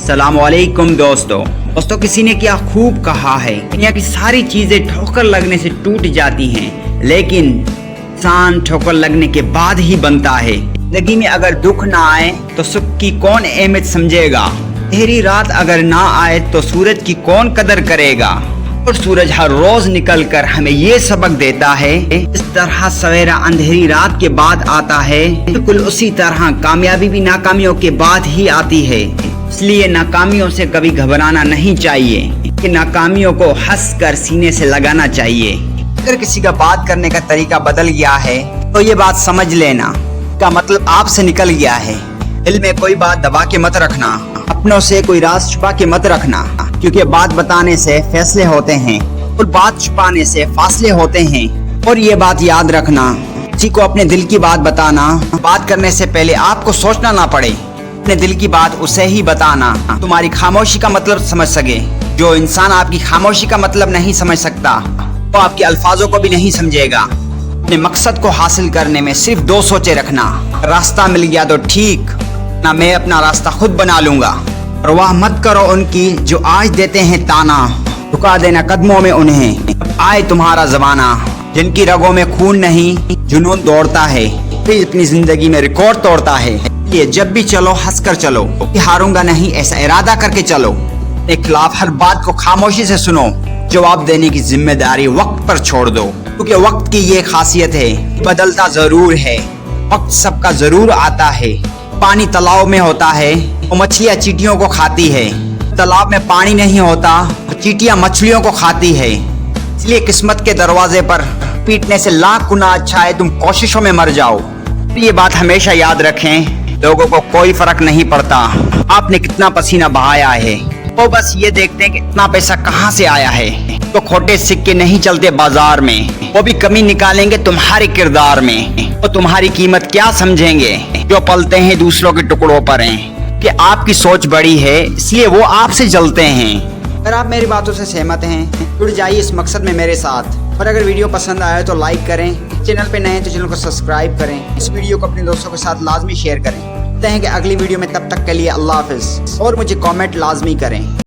अस्सलाम वालेकुम दोस्तों किसी ने क्या खूब कहा है, दुनिया की सारी चीजें ठोकर लगने से टूट जाती हैं, लेकिन इंसान ठोकर लगने के बाद ही बनता है। जिंदगी में अगर दुख ना आए तो सुख की कौन अहमियत समझेगा। अंधेरी रात अगर ना आए तो सूरज की कौन कदर करेगा। और सूरज हर रोज निकल कर हमें ये सबक देता है, इस तरह सवेरा अंधेरी रात के बाद आता है, बिल्कुल उसी तरह कामयाबी भी नाकामियों के बाद ही आती है। इसलिए नाकामियों से कभी घबराना नहीं चाहिए कि नाकामियों को हंस कर सीने से लगाना चाहिए। अगर किसी का बात करने का तरीका बदल गया है तो ये बात समझ लेना का मतलब आपसे निकल गया है। दिल में कोई बात दबा के मत रखना, अपनों से कोई राज छुपा के मत रखना, क्योंकि बात बताने से फैसले होते हैं और बात छुपाने से फासले होते हैं। और ये बात याद रखना, किसी को अपने दिल की बात बताना, बात करने से पहले आपको सोचना ना पड़े, अपने दिल की बात उसे ही बताना तुम्हारी खामोशी का मतलब समझ सके। जो इंसान आपकी खामोशी का मतलब नहीं समझ सकता वो आपके अल्फाजों को भी नहीं समझेगा। अपने मकसद को हासिल करने में सिर्फ दो सोचे रखना, रास्ता मिल गया तो ठीक, ना मैं अपना रास्ता खुद बना लूंगा। और वाह मत करो उनकी जो आज देते हैं ताना, झुका देना कदमों में उन्हें अब आए तुम्हारा जमाना। जिनकी रगों में खून नहीं जुनून दौड़ता है, फिर अपनी जिंदगी में रिकॉर्ड तोड़ता है। ये जब भी चलो हंस कर चलो, हारूंगा नहीं ऐसा इरादा करके चलो। एक खिलाफ हर बात को खामोशी से सुनो, जवाब देने की जिम्मेदारी वक्त पर छोड़ दो, क्योंकि वक्त की ये खासियत है, बदलता जरूर है, वक्त सबका जरूर आता है। पानी तालाब में होता है तो मछलियाँ चींटियों को खाती है, तालाब में पानी नहीं होता तो चींटियाँ मछलियों को खाती है। इसलिए किस्मत के दरवाजे पर पीटने से लाख गुना अच्छा है तुम कोशिशों में मर जाओ। ये बात हमेशा याद रखें, लोगों को कोई फर्क नहीं पड़ता आपने कितना पसीना बहाया है, वो बस ये देखते हैं कि इतना पैसा कहाँ से आया है। तो खोटे सिक्के नहीं चलते बाजार में, वो भी कमी निकालेंगे तुम्हारे किरदार में। वो तुम्हारी कीमत क्या समझेंगे जो पलते हैं दूसरों के टुकड़ों पर हैं, कि आपकी सोच बड़ी है इसलिए वो आपसे जलते हैं। अगर आप मेरी बातों से सहमत हैं जुड़ जाइए इस मकसद में मेरे साथ। और अगर वीडियो पसंद आए तो लाइक करें, चैनल पे नए हैं तो चैनल को सब्सक्राइब करें, इस वीडियो को अपने दोस्तों के साथ लाजमी शेयर करें। कहते हैं कि अगली वीडियो में, तब तक के लिए अल्लाह हाफिज़ और मुझे कमेंट लाजमी करें।